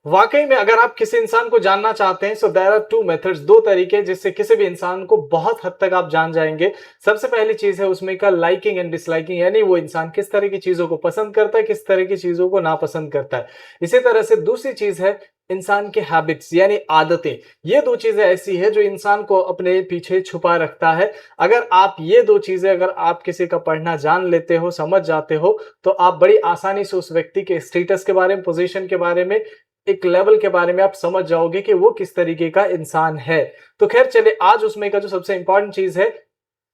वाकई में अगर आप किसी इंसान को जानना चाहते हैं, so there are two methods, दो तरीके जिससे किसी भी इंसान को बहुत हद तक आप जान जाएंगे। सबसे पहली चीज है उसमें का लाइकिंग एंड डिसलाइकिंग, यानी वो इंसान किस तरह की चीजों को पसंद करता है, किस तरह की चीजों को नापसंद करता है। इसी तरह से दूसरी चीज है इंसान के हैबिट्स यानी आदतें। ये दो चीजें ऐसी है जो इंसान को अपने पीछे छुपा रखता है। अगर आप ये दो चीजें अगर आप किसी का पढ़ना जान लेते हो, समझ जाते हो, तो आप बड़ी आसानी से उस व्यक्ति के स्टेटस के बारे में, पोजीशन के बारे में, एक लेवल के बारे में आप समझ जाओगे कि वो किस तरीके का इंसान है। तो खैर चलिए, आज उसमें का जो सबसे इंपॉर्टेंट चीज है,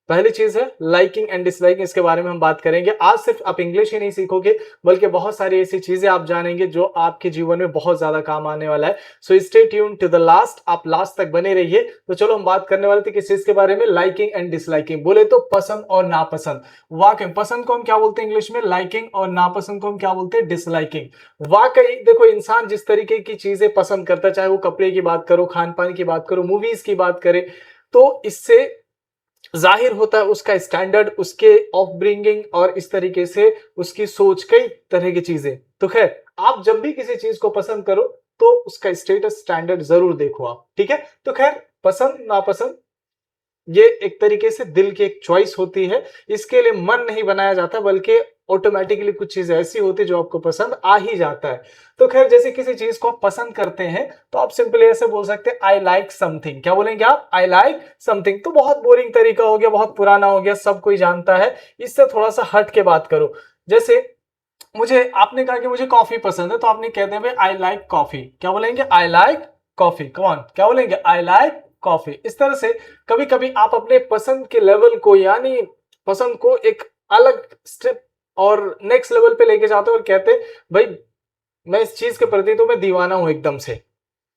पहली चीज है लाइकिंग एंड डिसलाइकिंग, इसके बारे में हम बात करेंगे। आज सिर्फ आप इंग्लिश ही नहीं सीखोगे, बल्कि बहुत सारी ऐसी चीजें आप जानेंगे जो आपके जीवन में बहुत ज्यादा काम आने वाला है। So stay tune to the last, आप लास्ट तक बने रहिए। तो चलो हम बात करने वाले थे किस चीज के बारे में, लाइकिंग एंड डिसलाइकिंग। बोले तो पसंद और नापसंद। वाकई पसंद को हम क्या बोलते हैं इंग्लिश में, लाइकिंग, और नापसंद को हम क्या बोलते हैं, डिसलाइकिंग। वाकई देखो, इंसान जिस तरीके की चीजें पसंद करता है, चाहे वो कपड़े की बात करो, खान पान की बात करो, मूवीज की बात करें, तो इससे जाहिर होता है उसका स्टैंडर्ड, उसके ऑफब्रिंगिंग, और इस तरीके से उसकी सोच, कई तरह की चीजें। तो खैर, आप जब भी किसी चीज को पसंद करो तो उसका स्टेटस स्टैंडर्ड जरूर देखो आप, ठीक है। तो खैर, पसंद नापसंद ये एक तरीके से दिल की एक चॉइस होती है। इसके लिए मन नहीं बनाया जाता, बल्कि ऑटोमेटिकली कुछ चीजें ऐसी होती है जो आपको पसंद आ ही जाता है। तो खैर, जैसे किसी चीज को आप पसंद करते हैं तो आप सिंपली ऐसे बोल सकते हैं, आई लाइक समथिंग। क्या बोलेंगे आप, आई लाइक समथिंग। तो बहुत बोरिंग तरीका हो गया, बहुत पुराना हो गया, सब कोई जानता है। इससे थोड़ा सा हट के बात करो। जैसे मुझे, आपने कहा कि मुझे कॉफी पसंद है, तो आपने कह दिया भाई आई लाइक कॉफी। क्या बोलेंगे, आई लाइक कॉफी। कौन क्या बोलेंगे, आई लाइक कॉफी। इस तरह से कभी कभी आप अपने पसंद के लेवल को, यानी पसंद को एक अलग स्टेप और नेक्स्ट लेवल पे लेके जाते हो और कहते हैं भाई मैं इस चीज के प्रति तो मैं दीवाना हूं एकदम से।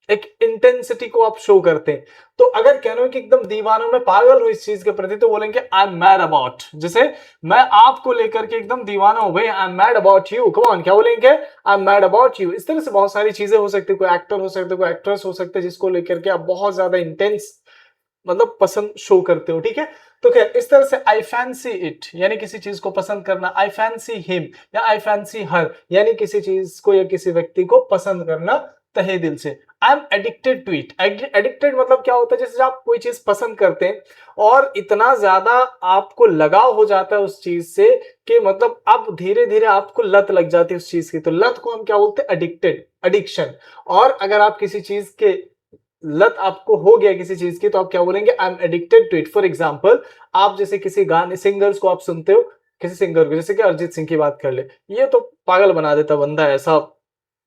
एक इंटेंसिटी को आप शो करते हैं। तो अगर कह रहे हो कि एकदम दीवाना, मैं पागल हूं इस चीज के प्रति, तो बोलेंगे आई एम मैड अबाउट। जैसे मैं आपको लेकर के एकदम दीवाना हूं भाई, I am mad about you. Come on, क्या बोलेंगे, I am mad about you. इस तरह से बहुत सारी चीजें हो सकती है। कोई एक्टर हो सकता है, कोई एक्ट्रेस हो सकते हैं, जिसको लेकर के आप बहुत ज्यादा इंटेंस मतलब पसंद शो करते हो, ठीक है। तो खैर, इस तरह से आई फैंसी इट यानी किसी चीज को पसंद करना, आई फैंसी हिम या आई फैंसी हर यानी किसी चीज को या किसी व्यक्ति को पसंद करना तहे दिल से। I am addicted to it. Addicted मतलब क्या होता है, जैसे आप कोई चीज पसंद करते हैं और इतना ज्यादा आपको लगाव हो जाता है उस चीज से कि मतलब अब धीरे धीरे आपको लत लग जाती है उस चीज की। तो लत को हम क्या बोलते हैं, एडिक्टेड, एडिक्शन। और अगर आप किसी चीज के लत आपको हो गया किसी चीज की, तो आप क्या बोलेंगे, I am addicted to it. For example, आप जैसे किसी गाने, सिंगर्स को आप सुनते हो, किसी सिंगर को, जैसे कि अरिजीत सिंह की बात कर ले, ये तो पागल बना देता बंदा, ऐसा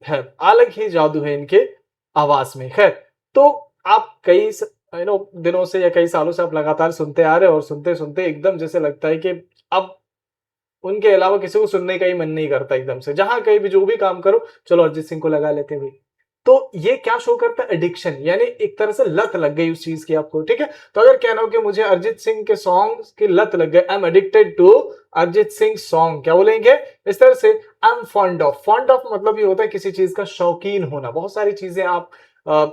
है, अलग ही जादू है इनके आवाज में। खैर, तो आप कई दिनों से या कई सालों से आप लगातार सुनते आ रहे हो, और सुनते सुनते एकदम जैसे लगता है कि अब उनके अलावा किसी को सुनने का ही मन नहीं करता। एकदम से जहां कहीं भी जो भी काम करो, चलो अरिजीत सिंह को लगा लेते हैं भाई। तो ये क्या शो करता है, एडिक्शन, यानी एक तरह से लत लग गई उस चीज की आपको, ठीक है। तो अगर कहना हो कि मुझे अरिजीत सिंह के सॉन्ग की लत लग गई, I am addicted to Arijit Singh song. क्या बोलेंगे, इस तरह से I am fond of. Fond of मतलब ये होता है किसी चीज का शौकीन होना। बहुत सारी चीजें आप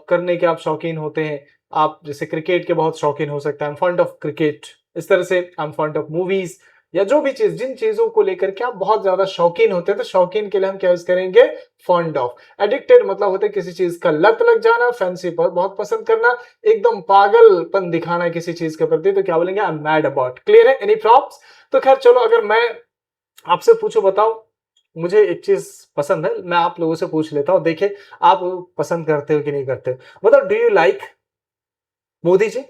करने के आप शौकीन होते हैं। आप जैसे क्रिकेट के बहुत शौकीन हो सकते हैं, I am fond of cricket. इस तरह से I am fond of movies, या जो भी चीज, जिन चीजों को लेकर के आप बहुत ज्यादा शौकीन होते हैं, तो शौकीन के लिए हम क्या यूज करेंगे, फॉन्ड ऑफ। एडिक्टेड मतलब होता है किसी चीज का लत लग जाना, फैंसी बहुत पसंद करना, एकदम पागलपन दिखाना किसी चीज के प्रति, तो क्या बोलेंगे, I am mad about. Clear है, एनी प्रॉब्लम्स। तो खैर चलो, अगर मैं आपसे पूछो, बताओ मुझे एक चीज पसंद है, मैं आप लोगों से पूछ लेता हूं, देखिए आप पसंद करते हो कि नहीं करते हो। बताओ, do you like Modi ji.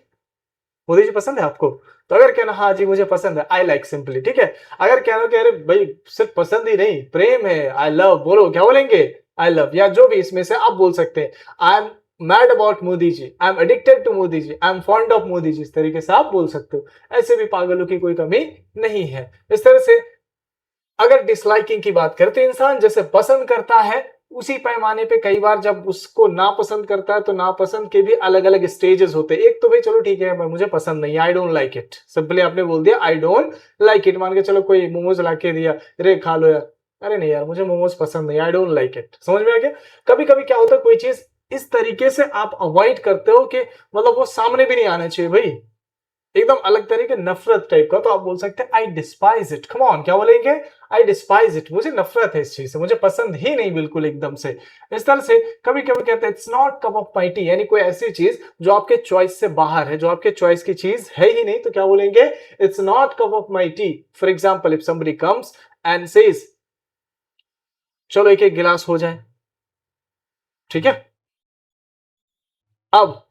Modi ji पसंद है आपको? तो अगर कहना हाँ जी मुझे पसंद है, आई लाइक सिंपली, ठीक है। अगर कहना कि अरे भाई सिर्फ पसंद ही नहीं, प्रेम है, आई लव, बोलो क्या बोलेंगे, आई लव, या जो भी इसमें से आप बोल सकते हैं। I am mad about Modi ji, I am addicted to Modi ji, I am fond of Modi ji, इस तरीके से आप बोल सकते हो। ऐसे भी पागलों की कोई कमी नहीं है। इस तरह से अगर डिसलाइकिंग की बात करें, तो इंसान जैसे पसंद करता है, उसी पैमाने पे कई बार जब उसको नापसंद करता है, तो नापसंद के भी अलग अलग स्टेजेस होते हैं। एक तो भाई चलो ठीक है, मुझे पसंद नहीं, आई डोंट लाइक इट, सिंपली आपने बोल दिया आई डोंट लाइक इट। मान के चलो कोई मोमोज ला के दिया, रे खा लो यार, अरे नहीं यार मुझे मोमोज पसंद नहीं, आई डोंट लाइक इट। समझ में आ गया। कभी कभी क्या होता है, कोई चीज इस तरीके से आप अवॉइड करते हो कि मतलब वो सामने भी नहीं आना चाहिए भाई, एकदम अलग तरीके नफरत टाइप का, तो आप बोल सकते हैं आई डिस्पाइज इट। कम ऑन, क्या बोलेंगे? आई डिस्पाइज इट, मुझे नफरत है इस चीज से, मुझे पसंद ही नहीं बिल्कुल एकदम से। इस तरह से कभी कभी कहते हैं it's not cup of my tea, यानी कोई ऐसी चीज जो आपके चॉइस से बाहर है, जो आपके चॉइस की चीज है ही नहीं, तो क्या बोलेंगे? It's not cup of my T. For example, if somebody comes and says चलो एक एक गिलास हो जाए, ठीक है। अब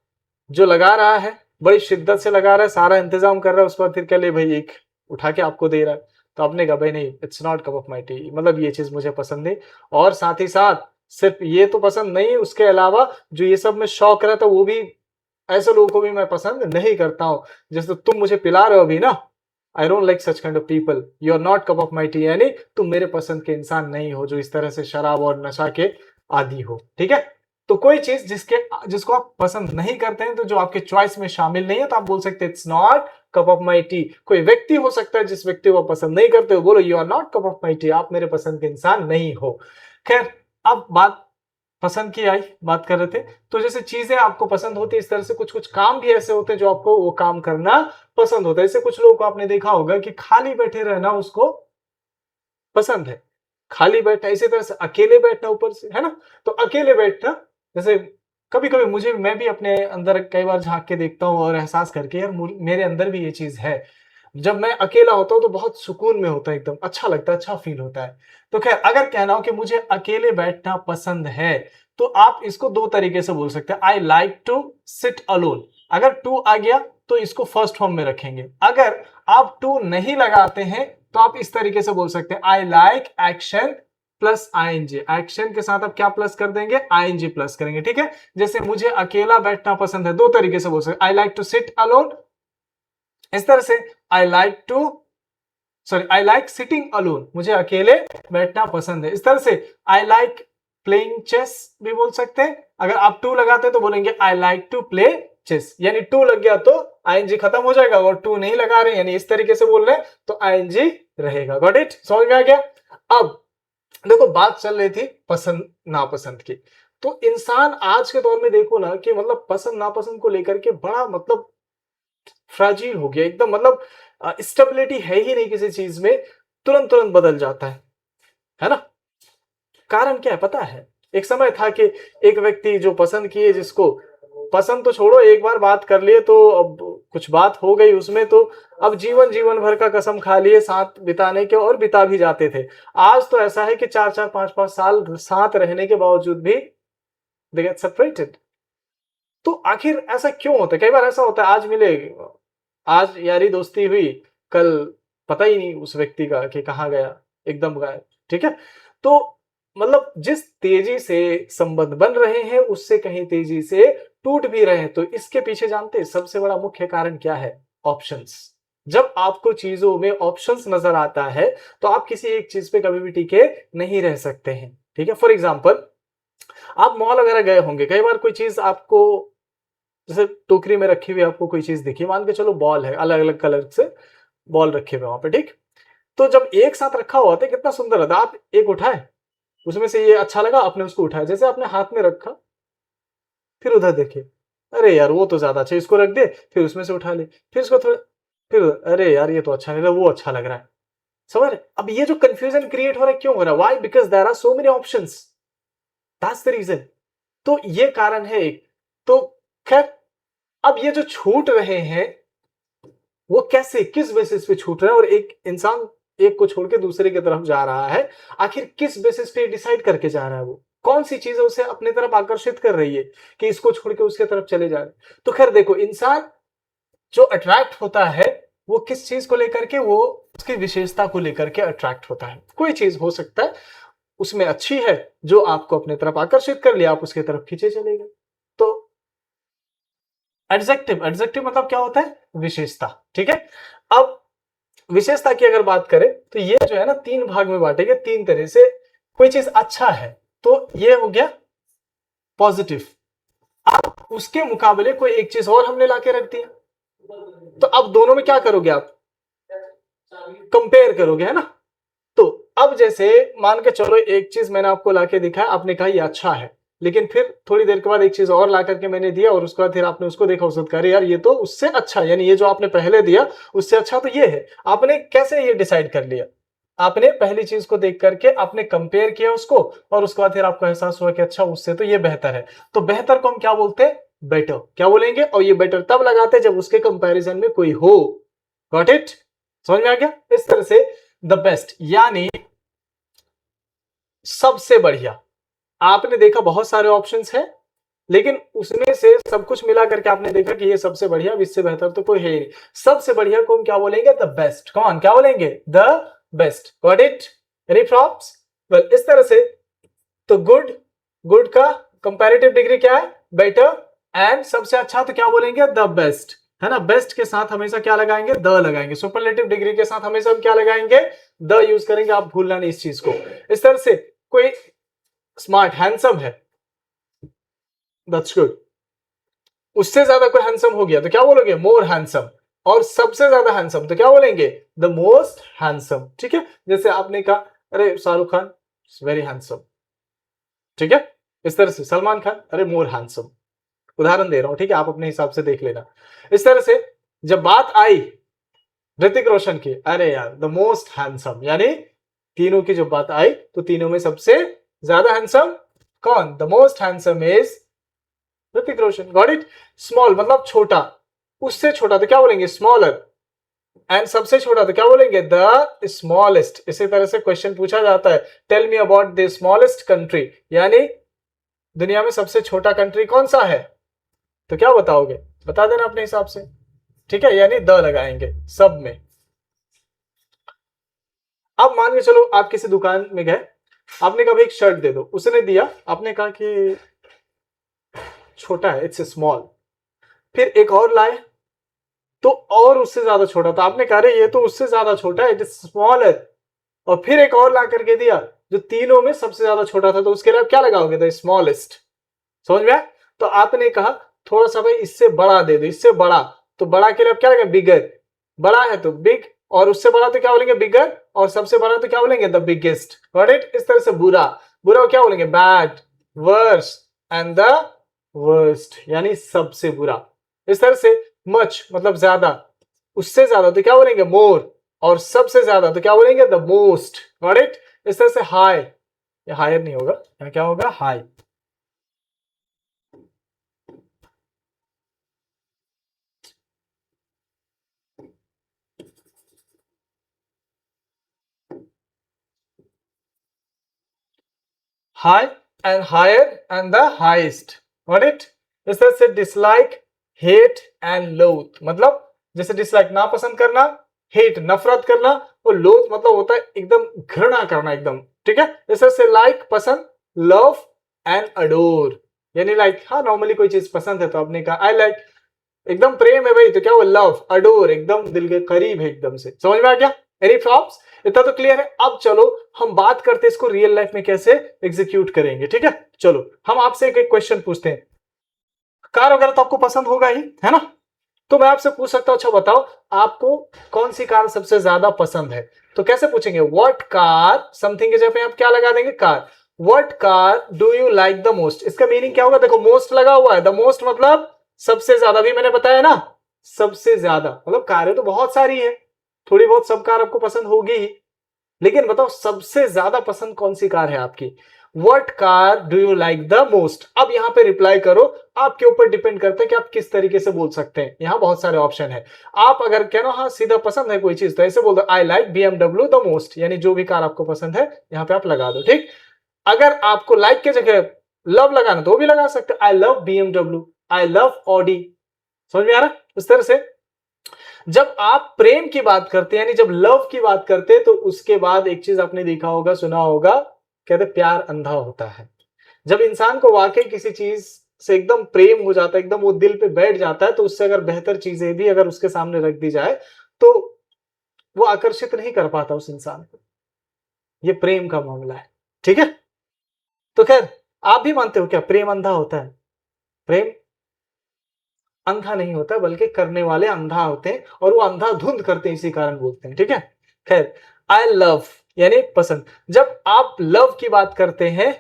जो लगा रहा है बड़ी शिद्दत से लगा रहा है, सारा इंतजाम कर रहा है, उसके बाद फिर कह ले भाई एक उठा के आपको दे रहा है, तो आपने कहा भाई नहीं, it's not cup of my T, मतलब ये चीज मुझे पसंद नहीं। और साथ ही साथ सिर्फ ये तो पसंद नहीं, उसके अलावा जो ये सब में शौक रहता है वो भी, ऐसे लोगों को भी मैं पसंद नहीं करता हूं। जैसे तुम मुझे पिला रहे हो अभी ना, I don't like such kind of people, you are not cup of my tea, यानी तुम मेरे पसंद के इंसान नहीं हो जो इस तरह से शराब और नशा के आदि हो, ठीक है। तो कोई चीज जिसको आप पसंद नहीं करते हैं, तो जो आपके चॉइस में शामिल नहीं है, तो आप बोल सकते हैं it's not cup of my T. कोई व्यक्ति हो सकता है जिस व्यक्ति को आप पसंद नहीं करते हो, बोलो you are not cup of my tea, आप मेरे पसंद के इंसान नहीं हो। खैर, अब बात पसंद की आई, बात कर रहे थे। तो जैसे चीजें आपको पसंद होती है, इस तरह से कुछ कुछ काम भी ऐसे होते हैं जो आपको वो काम करना पसंद होता है। जैसे कुछ लोगों को आपने देखा होगा कि खाली बैठे रहना उसको पसंद है, खाली बैठना, इसी तरह से अकेले बैठना ऊपर से, है ना। तो अकेले बैठना, जैसे कभी कभी मैं भी अपने अंदर कई बार झांक के देखता हूँ और एहसास करके, यार मेरे अंदर भी ये चीज है। जब मैं अकेला होता हूँ तो बहुत सुकून में होता है, एकदम अच्छा लगता है, अच्छा फील होता है। तो खैर, अगर कहना हो कि मुझे अकेले बैठना पसंद है, तो आप इसको दो तरीके से बोल सकते हैं, I like to sit alone. अगर टू आ गया तो इसको फर्स्ट फॉर्म में रखेंगे। अगर आप टू नहीं लगाते हैं तो आप इस तरीके से बोल सकते हैं, I like action plus ING. Action के साथ आप क्या प्लस कर देंगे? आईएनजी प्लस करेंगे, ठीक है। जैसे मुझे अकेला बैठना पसंद है, दो तरीके से बोल सकते, I like to sit alone, इस तरह से I like to, sorry, I like sitting alone, मुझे अकेले बैठना पसंद है। इस तरह से आई लाइक प्लेइंग चेस भी बोल सकते हैं। अगर आप टू लगाते हैं तो बोलेंगे I like to play chess, यानी टू लग गया तो आईएनजी खत्म हो जाएगा, और टू नहीं लगा रहे यानी इस तरीके से बोल रहे हैं तो आईएनजी रहेगा। Got it? समझ में आ गया? अब देखो, बात चल रही थी पसंद नापसंद की। तो इंसान आज के दौर में देखो ना कि मतलब पसंद नापसंद को लेकर के बड़ा मतलब फ्राजील हो गया एकदम, मतलब स्टेबिलिटी है ही नहीं किसी चीज में, तुरंत तुरंत बदल जाता है ना। कारण क्या है पता है? एक समय था कि एक व्यक्ति जो पसंद किए, जिसको पसंद तो छोड़ो, एक बार बात कर लिए तो अब कुछ बात हो गई उसमें, तो अब जीवन जीवन भर का कसम खा लिए साथ बिताने के, और बिता भी जाते थे। आज तो ऐसा है कि 4-4 5-5 साल साथ रहने के बावजूद भी दे गेट सेपरेटेड। तो आखिर ऐसा क्यों होता है? कई बार ऐसा होता है, आज मिले, आज यारी दोस्ती हुई, कल पता ही नहीं उस व्यक्ति का कि कहाँ गया, एकदम गायब, ठीक है। तो मतलब जिस तेजी से संबंध बन रहे हैं उससे कहीं तेजी से टूट भी रहे हैं। तो इसके पीछे जानते हैं सबसे बड़ा मुख्य कारण क्या है? ऑप्शंस। जब आपको चीजों में ऑप्शंस नजर आता है तो आप किसी एक चीज पे कभी भी टिके नहीं रह सकते हैं, ठीक है। फॉर एग्जाम्पल, आप मॉल वगैरह गए होंगे, कई बार कोई चीज आपको, जैसे टोकरी में रखी हुई आपको कोई चीज दिखी, मान के चलो बॉल है, अलग अलग कलर से बॉल रखे हुए वहां पे, ठीक। तो जब एक साथ रखा हुआ था कितना सुंदर लगता, आप एक उठाए, उसमें से ये अच्छा लगा, आपने उसको उठाया, जैसे आपने हाथ में रखा, फिर उधर देखे, अरे यार वो तो ज्यादा अच्छा, इसको रख दे, फिर उसमें से उठा ले, फिर इसको थोड़ा, फिर अरे यार ये तो अच्छा नहीं रहा, वो अच्छा लग रहा है। समझ रहे? अब ये जो कंफ्यूजन क्रिएट हो रहा है क्यों हो रहा है? Why? Because there are so many options, that's the reason. तो ये कारण है एक। तो खैर, अब ये जो छूट रहे हैं वो कैसे, किस बेसिस पे छूट रहे हैं, और एक इंसान एक को छोड़ के दूसरे की तरफ जा रहा है, आखिर किस बेसिस पे डिसाइड करके जा रहा है? वो कौन सी चीज उसे अपनी तरफ आकर्षित कर रही है कि इसको छोड़ के उसके तरफ चले जा रहे हैं? तो खैर देखो, इंसान जो अट्रैक्ट होता है वो किस चीज को लेकर के, वो उसकी विशेषता को लेकर के अट्रैक्ट होता है। कोई चीज हो सकता है उसमें अच्छी है जो आपको अपने तरफ आकर्षित कर लिया, आप उसके तरफ खींचे चले गए। तो एडजेक्टिव, एडजेक्टिव मतलब क्या होता है? विशेषता, ठीक है। अब विशेषता की अगर बात करें तो ये जो है ना, तीन भाग में बांटेंगे, तीन तरह से। कोई चीज अच्छा है तो ये हो गया पॉजिटिव। अब उसके मुकाबले कोई एक चीज और हमने लाके रख दिया, तो अब दोनों में क्या करोगे आप? कंपेयर करोगे, है ना। तो अब जैसे मान के चलो एक चीज मैंने आपको लाके दिखाया, आपने कहा ये अच्छा है, लेकिन फिर थोड़ी देर के बाद एक चीज और ला करके मैंने दिया और उसके बाद फिर आपने उसको देखा, उसको कहा, अरे यार ये तो उससे अच्छा, यानी ये जो आपने पहले दिया उससे अच्छा तो ये है। आपने कैसे ये डिसाइड कर लिया? आपने पहली चीज को देख करके आपने कंपेयर किया उसको, और उसके बाद फिर आपको एहसास हुआ कि अच्छा उससे तो ये बेहतर है। तो बेहतर को हम क्या बोलते हैं? बेटर। क्या बोलेंगे? और ये बेटर तब लगाते हैं जब उसके कंपैरिजन में कोई हो। Got it? समझ में आ गया? इस तरह से द बेस्ट यानी सबसे बढ़िया। आपने देखा बहुत सारे ऑप्शंस हैं, लेकिन उसमें से सब कुछ मिला करके आपने देखा कि ये सबसे बढ़िया, इससे बेहतर तो कोई है ही नहीं। सबसे बढ़िया को हम क्या बोलेंगे? The best. कौन क्या बोलेंगे? The best. Got it? Any problems? Well, इस तरह से तो गुड, गुड का कंपैरेटिव डिग्री क्या है? बेटर। एंड सबसे अच्छा तो क्या बोलेंगे? द बेस्ट, है ना? बेस्ट के साथ हमेशा क्या लगाएंगे? द लगाएंगे। सुपरलेटिव डिग्री के साथ हमेशा हम क्या लगाएंगे? द यूज करेंगे। आप भूलना नहीं इस चीज को। इस तरह से कोई स्मार्ट हैंडसम है, दैट्स गुड। उससे ज्यादा कोई हैंडसम हो गया तो क्या बोलोगे? मोर हैंडसम। और सबसे ज्यादा हैंडसम तो क्या बोलेंगे? The most handsome. ठीक है? जैसे आपने कहा अरे शाहरुख खान वेरी हैंडसम, ठीक है? इस तरह से सलमान खान अरे मोर हैंडसम। उदाहरण दे रहा हूं, ठीक है? आप अपने हिसाब से देख लेना। इस तरह से जब बात आई ऋतिक रोशन की, अरे यार द मोस्ट हैंडसम, यानी तीनों की जब बात आई तो तीनों में सबसे ज्यादा हैंडसम कौन? The most handsome is Hrithik Roshan. Got it? Small मतलब छोटा, उससे छोटा तो क्या बोलेंगे? स्मॉलर। एंड सबसे छोटा तो क्या बोलेंगे? The smallest. इसी तरह से क्वेश्चन पूछा जाता है, tell me about the smallest country, यानी दुनिया में सबसे छोटा कंट्री कौन सा है? तो क्या बताओगे? बता देना अपने हिसाब से, ठीक है? यानी द लगाएंगे सब में। अब मान के चलो आप किसी दुकान में गए, आपने कहा भाई एक शर्ट दे दो, उसने दिया, आपने कहा कि छोटा है, इट्स स्मॉल। फिर एक और लाए तो और उससे ज्यादा छोटा था, आपने कहा अरे ये तो उससे ज्यादा छोटा है, इट इज स्मॉलर। और फिर एक और ला करके दिया जो तीनों में सबसे ज्यादा छोटा था, तो उसके लिए आप क्या लगाओगे? The smallest. समझ में आया? तो आपने कहा थोड़ा सा भाई इससे बड़ा दे दो, इससे बड़ा, तो बड़ा के लिए आप क्या लगाएंगे? बिगर। बड़ा है तो बिग, और उससे बड़ा तो क्या बोलेंगे? बिगर, और सबसे बड़ा तो क्या बोलेंगे? The biggest. Got it? इस तरह से बुरा, बुरा क्या बोलेंगे? Bad, worse and the worst, यानी सबसे बुरा। इस तरह से मच मतलब ज्यादा, उससे ज्यादा तो क्या बोलेंगे? मोर, और सबसे ज्यादा तो क्या बोलेंगे? The most. Got it? इस तरह से हाई, या हायर नहीं होगा, या क्या होगा? High. High and higher and the highest. Got it? इस तरह से डिसलाइक, हेट एंड लोथ, मतलब जैसे डिसलाइक नापसंद करना, हेट नफरत करना, और लोथ मतलब होता है एकदम घृणा करना एकदम, ठीक है? इस तरह से लाइक पसंद, लव एंड अडोर, यानी लाइक हाँ नॉर्मली कोई चीज पसंद है तो आपने कहा आई लाइक, एकदम प्रेम है भाई तो क्या वो लव, अडोर एकदम दिल के करीब है एकदम से। समझ में आ गया? Any problems? इतना तो क्लियर है। अब चलो हम बात करते हैं इसको रियल लाइफ में कैसे एग्जीक्यूट करेंगे, ठीक है? चलो हम आपसे एक एक क्वेश्चन पूछते हैं। कार वगैरह तो आपको पसंद होगा ही, है ना? तो मैं आपसे पूछ सकता हूं, अच्छा बताओ आपको कौन सी कार सबसे ज्यादा पसंद है? तो कैसे पूछेंगे? व्हाट कार, समथिंग के जगह पे आप क्या लगा देंगे? Car. What car do you like the most, इसका मीनिंग क्या होगा? देखो मोस्ट लगा हुआ है, द मोस्ट मतलब सबसे ज्यादा, भी मैंने बताया ना, सबसे ज्यादा मतलब कारें तो बहुत सारी है, थोड़ी बहुत सब कार आपको पसंद होगी ही, लेकिन बताओ सबसे ज्यादा पसंद कौन सी कार है आपकी? What car do you like the most? अब यहां पे रिप्लाई करो, आपके ऊपर डिपेंड करता है कि आप किस तरीके से बोल सकते हैं। यहां बहुत सारे ऑप्शन है। आप अगर कह हाँ सीधा पसंद है कोई चीज तो ऐसे बोल दो I like BMW the most, यानी जो भी कार आपको पसंद है यहां पे आप लगा दो, ठीक? अगर आपको लाइक के जगह लव लगाना तो वो भी लगा सकते, आई love BMW, I love Audi. समझ में आ रहा? इस तरह से जब आप प्रेम की बात करते हैं, यानी जब लव की बात करते हैं, तो उसके बाद एक चीज आपने देखा होगा, सुना होगा, कहते प्यार अंधा होता है। जब इंसान को वाकई किसी चीज से एकदम प्रेम हो जाता है, एकदम वो दिल पे बैठ जाता है, तो उससे अगर बेहतर चीजें भी अगर उसके सामने रख दी जाए तो वो आकर्षित नहीं कर पाता उस इंसान को। ये प्रेम का मामला है, ठीक है? तो खैर आप भी मानते हो क्या प्रेम अंधा होता है? प्रेम अंधा नहीं होता बल्कि करने वाले अंधा होते हैं, और वो अंधाधुंध करते हैं, इसी कारण बोलते हैं, ठीक है? खैर आई लव यानी पसंद, जब आप लव की बात करते हैं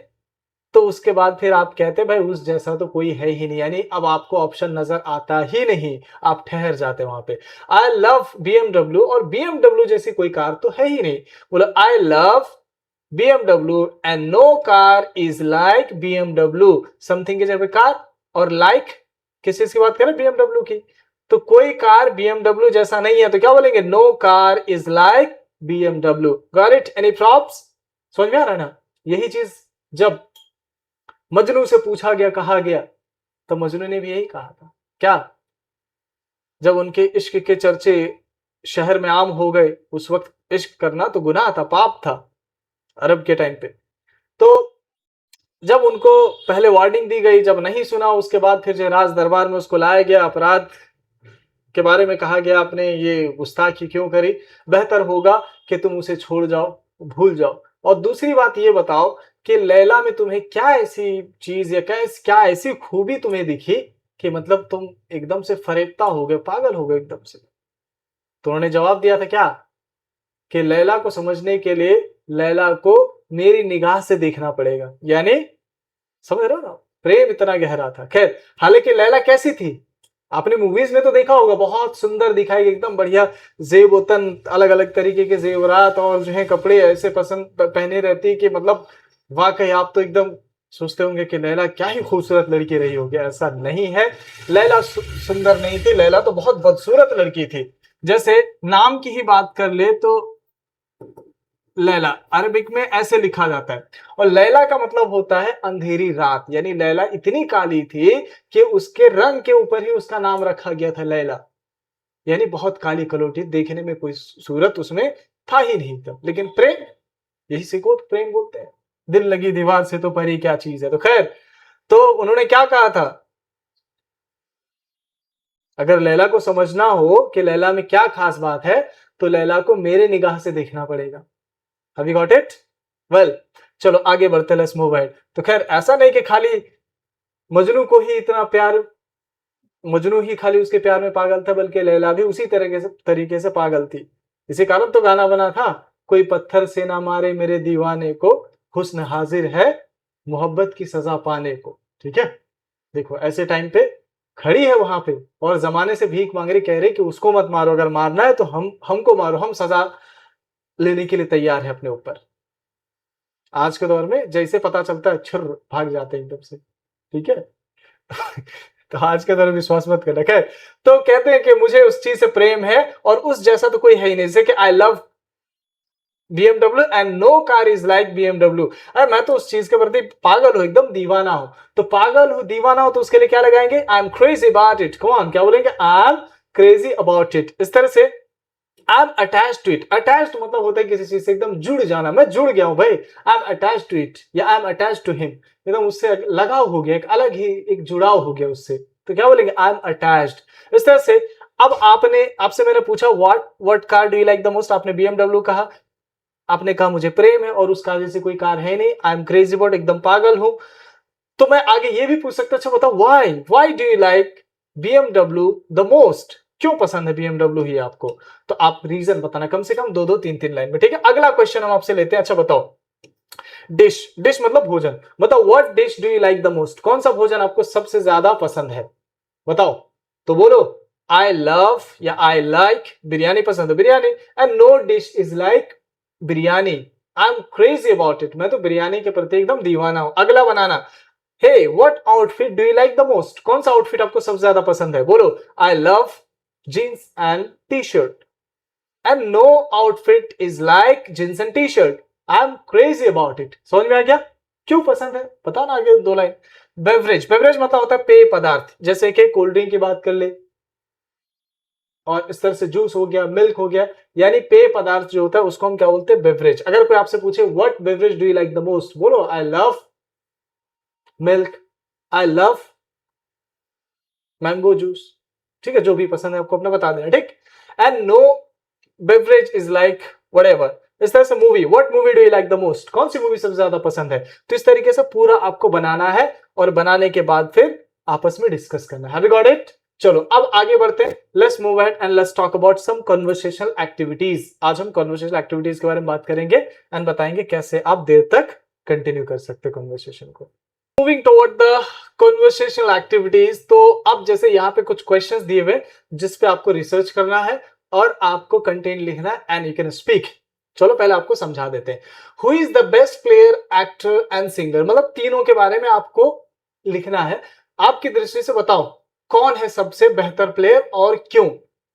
तो उसके बाद फिर आप कहते भाई उस जैसा तो कोई है ही नहीं, यानी अब आपको ऑप्शन नजर आता ही नहीं, आप ठहर जाते वहां पे। आई लव BMW, और BMW जैसी कोई कार तो है ही नहीं। बोलो I love BMW and no car is like BMW। Something की जगह कार और लाइक किस चीज की बात करें? BMW की। तो कोई कार BMW जैसा नहीं है, तो क्या बोलेंगे? No car is like BMW। Got it? Any probs? समझ में आ रहा है ना? यही चीज जब मजनू से पूछा गया, कहा गया, तो मजनू ने भी यही कहा था। क्या? जब उनके इश्क के चर्चे शहर में आम हो गए, उस वक्त इश्क करना तो गुनाह था, पाप था अरब के टाइम पे। तो जब उनको पहले वार्निंग दी गई, जब नहीं सुना, उसके बाद फिर राज दरबार में उसको लाया गया, अपराध के बारे में कहा गया, आपने ये गुस्ताखी क्यों करी, बेहतर होगा कि तुम उसे छोड़ जाओ, भूल जाओ। और दूसरी बात ये बताओ कि लैला में तुम्हें क्या ऐसी चीज या क्या ऐसी खूबी तुम्हें दिखी कि मतलब तुम एकदम से फरेबता हो गए, पागल हो गए एकदम से? तो उन्होंने जवाब दिया था क्या? कि लैला को समझने के लिए लैला को मेरी निगाह से देखना पड़ेगा। यानी समझ रहे हो ना, प्रेम इतना गहरा था। खैर, हालांकि लैला कैसी थी आपने मूवीज में तो देखा होगा, बहुत सुंदर दिखाई, एकदम बढ़िया जेब वतन, अलग अलग तरीके के जेवरात और जो है कपड़े ऐसे पसंद पहने रहती कि मतलब वाकई आप तो एकदम सोचते होंगे कि लैला क्या ही खूबसूरत लड़की रही होगी। ऐसा नहीं है, लैला सुंदर नहीं थी, लैला तो बहुत बदसूरत लड़की थी। जैसे नाम की ही बात कर ले तो लैला अरबिक में ऐसे लिखा जाता है, और लैला का मतलब होता है अंधेरी रात। यानी लैला इतनी काली थी कि उसके रंग के ऊपर ही उसका नाम रखा गया था लैला। यानी बहुत काली कलोटी, देखने में कोई सूरत उसमें था ही नहीं तब। लेकिन प्रेम, यही से को प्रेम बोलते हैं। दिल लगी दीवार से तो परी क्या चीज है। तो खैर, तो उन्होंने क्या कहा था? अगर लैला को समझना हो कि लैला में क्या खास बात है, तो लैला को मेरे निगाह से देखना पड़ेगा। Have you got it? Well, चलो आगे बढ़ते, लेट्स मूव अहेड। तो खैर, ऐसा नहीं कि खाली मजनू को ही इतना प्यार, मजनू ही खाली उसके प्यार में पागल था, बल्कि लैला भी उसी तरीके से पागल थी। इसी कारण तो गाना बना था, कोई पत्थर से ना मारे मेरे दीवाने को, हुस्न हाजिर है मोहब्बत की सजा पाने को। ठीक है, देखो ऐसे टाइम पे खड़ी है वहां पे और जमाने से भीख मांग रही, कह रही कि उसको मत मारो, अगर मारना है तो हमको मारो, हम सजा लेने के लिए तैयार है अपने ऊपर। आज के दौर में जैसे पता चलता है छुर भाग जाते हैं एकदम से। ठीक है। तो आज के दौर में विश्वास मत करना। खैर, तो कहते हैं कि मुझे उस चीज से प्रेम है और उस जैसा तो कोई है ही नहीं। जैसे कि I love BMW and no car is like BMW। अरे मैं तो उस चीज के प्रति पागल हूं, एकदम दीवाना हूं। तो पागल हूं, दीवाना हूं, तो उसके लिए क्या लगाएंगे? I am crazy about it. कौन क्या बोलेंगे? I am crazy about it. इस तरह से I am attach to it. Attach मतलब होता है किसी चीज से एकदम जुड़ जाना, मैं जुड़ गया हूं भाई, I am attach to it या I am attach to him. एकदम उससे लगाव हो गया, एक अलग ही एक जुड़ाव हो गया उससे। तो क्या बोलेंगे? I M attached. इस तरह से अब आपसे मैंने पूछा what car do you like the most, आपने BMW कहा, आपने कहा मुझे प्रेम है और उस कार जैसी कोई कार है नहीं, आई एम क्रेजी अबाउट, एकदम पागल हूं। तो मैं आगे ये भी पूछ सकता, अच्छा बताओ why do you like BMW the most, क्यों पसंद है BMW ही आपको? तो आप रीजन बताना, कम से कम दो दो तीन तीन लाइन में। ठीक है, अगला क्वेश्चन हम आपसे लेते हैं। अच्छा बताओ, डिश मतलब भोजन, बताओ what dish do you like the most, कौन सा भोजन आपको सबसे ज्यादा पसंद है? बताओ। तो बोलो आई लव या आई लाइक बिरयानी, पसंद है biryani, and no dish is like biryani, I am crazy about it, मैं तो बिरयानी के प्रति एकदम दीवाना हूं। अगला बनाना, hey what outfit do you like the most, कौन सा आउटफिट आपको सबसे ज्यादा पसंद है? बोलो I love jeans and T shirt, and no outfit is like jeans and T shirt, I am crazy about it. समझ में आ गया क्यों पसंद है? पता ना, आगे दो लाइन। बेवरेज मतलब होता है पेय पदार्थ, जैसे कि कोल्ड ड्रिंक की बात कर ले, और इस तरह से जूस हो गया, मिल्क हो गया, यानी पेय पदार्थ जो होता है उसको हम क्या बोलते हैं? बेवरेज। अगर कोई आपसे पूछे what beverage do you like the most, बोलो I love milk, I love mango juice. ठीक है, जो भी पसंद है आपको अपना बता देना। ठीक, and no beverage is like whatever. इस तरह से movie, what movie do you like the most, कौन सी मूवी सबसे ज्यादा पसंद है? तो इस तरीके से पूरा आपको बनाना है और बनाने के बाद फिर आपस में डिस्कस करना है। Have you got it? चलो अब आगे बढ़ते हैं, let's move ahead and let's talk about some conversational activities. आज हम कन्वर्सेशनल एक्टिविटीज के बारे में बात करेंगे एंड बताएंगे कैसे आप देर तक कंटिन्यू कर सकते हैं कन्वर्सेशन को। Moving toward the conversational activities, तो अब जैसे यहाँ पे कुछ क्वेश्चंस दिए हुए जिस पे आपको रिसर्च करना है और आपको कंटेंट लिखना है एंड यू कैन स्पीक। चलो पहले आपको समझा देते हैं। Who is the best player, actor and singer, मतलब तीनों के बारे में आपको लिखना है। आपकी दृष्टि से बताओ कौन है सबसे बेहतर प्लेयर और क्यों,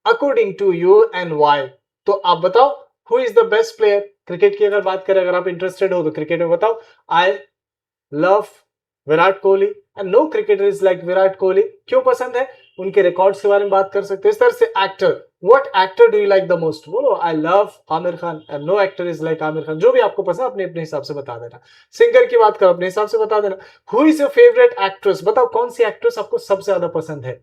according to you and why. तो आप बताओ who is the best player. Cricket की अगर बात करें, अगर आप इंटरेस्टेड हो तो क्रिकेट में बताओ I love Virat Kohli and no cricketer is like Virat Kohli. क्यों पसंद है, उनके रिकॉर्ड्स के बारे में बात कर सकते हैं। इस तरह से actor, what actor do you like the most, बोलो I love Aamir Khan and no actor is like Aamir Khan. जो भी आपको पसंद अपने अपने हिसाब से बता देना। सिंगर की बात करो, अपने हिसाब से बता देना। Who is your favourite actress, बताओ कौन सी एक्ट्रेस आपको सबसे ज्यादा पसंद है।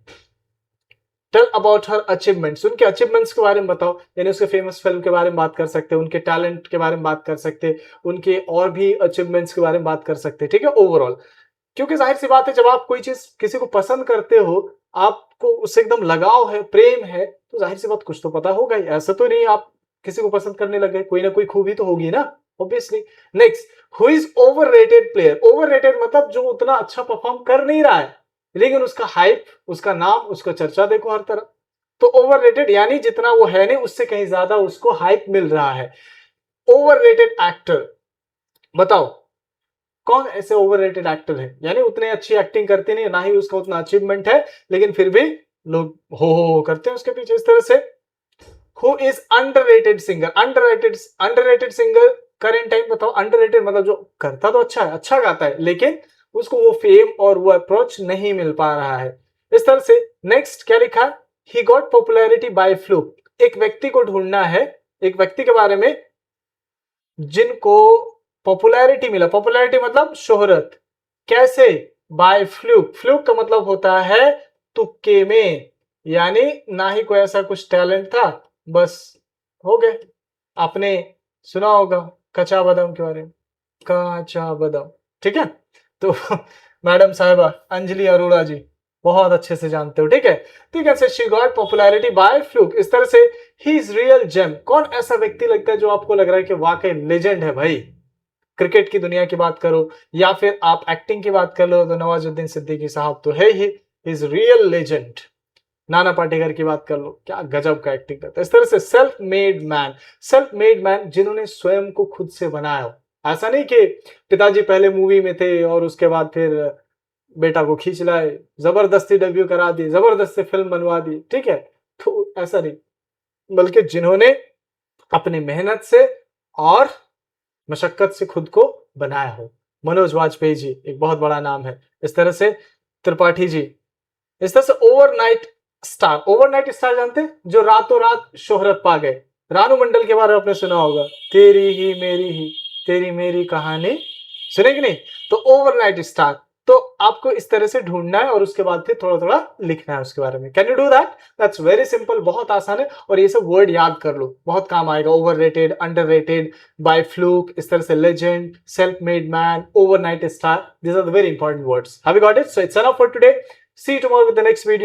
टेल अबाउट हर अचीवमेंट्स, उनके अचीवमेंट्स के बारे में बताओ, यानी उसके फेमस फिल्म के बारे में बात कर सकते हैं, उनके टैलेंट के बारे में बात कर सकते हैं, उनके और भी अचीवमेंट्स के बारे में बात कर सकते हैं, ठीक है, ओवरऑल। क्योंकि जाहिर सी बात है जब आप कोई चीज किसी को पसंद करते हो, आपको उससे एकदम लगाव है, प्रेम है, तो जाहिर सी बात कुछ तो पता होगा ही। ऐसा तो नहीं आप किसी को पसंद करने लगे, कोई ना कोई खूबी तो होगी ना, obviously. Next, who is overrated player, overrated मतलब जो उतना अच्छा परफॉर्म कर नहीं रहा है लेकिन उसका हाइप, उसका नाम, उसका चर्चा देखो हर तरफ। तो ओवररेटेड यानी जितना वो है नहीं उससे कहीं ज्यादा उसको हाइप मिल रहा है। ओवररेटेड एक्टर, बताओ कौन ऐसे ओवररेटेड एक्टर है, यानी उतने अच्छी एक्टिंग करते नहीं, ना ही उसका उतना अचीवमेंट है, लेकिन फिर भी लोग हो करते हैं उसके पीछे। इस तरह से who is underrated singer, underrated singer current time बताओ। अंडररेटेड मतलब जो करता तो अच्छा है, अच्छा गाता है, लेकिन उसको वो फेम और वो अप्रोच नहीं मिल पा रहा है। इस तरह से नेक्स्ट क्या लिखा, he got popularity by fluke, एक व्यक्ति को ढूंढना है, एक व्यक्ति के बारे में जिनको पॉपुलैरिटी मिला, पॉपुलैरिटी मतलब शोहरत, कैसे, बाय फ्लूक, फ्लूक का मतलब होता है तुक्के में, यानी ना ही कोई ऐसा कुछ टैलेंट था, बस हो गए। आपने सुना होगा कच्चा बादाम के बारे में, कच्चा बादाम, ठीक है। तो मैडम साहिबा अंजलि अरोड़ा जी बहुत अच्छे से जानते हो, ठीक है। ठीक है, she got popularity by fluke. इस तरह से ही इज रियल जेम, कौन ऐसा व्यक्ति लगता है जो आपको लग रहा है कि वाकई लेजेंड है भाई। क्रिकेट की दुनिया की बात करो या फिर आप एक्टिंग की बात कर लो तो नवाजुद्दीन सिद्दीकी साहब तो है ही, is real legend. Nana Patekar की बात कर लो, क्या गजब का एक्टिंग करता है। इस तरह से self made man, self made man जिन्होंने स्वयं को खुद से बनाया। ऐसा नहीं कि पिताजी पहले मूवी में थे और उसके बाद फिर बेटा को खींच लाए, जबरदस्ती डेब्यू करा दी, जबरदस्ती फिल्म बनवा दी, ठीक है। तो ऐसा नहीं, बल्कि जिन्होंने अपनी मेहनत से और मशक्कत से खुद को बनाया हो। मनोज वाजपेयी जी एक बहुत बड़ा नाम है। इस तरह से त्रिपाठी जी, इस तरह से ओवरनाइट स्टार, ओवरनाइट स्टार जानते हैं जो रातों रात शोहरत पा गए। रानू मंडल के बारे में आपने सुना होगा, तेरी ही मेरी ही तेरी मेरी कहानी, सुने कि नहीं। तो ओवरनाइट स्टार, तो आपको इस तरह से ढूंढना है और उसके बाद फिर थोड़ा थोड़ा लिखना है उसके बारे में। Can you do that, that's very simple, बहुत आसान है। और ये सब वर्ड याद कर लो, बहुत काम आएगा। ओवररेटेड, अंडररेटेड, बाय फ्लूक, इस तरह से legend, self made man, overnight star, these are the very important words. Have you got it? So it's enough for today. See you tomorrow with the next video.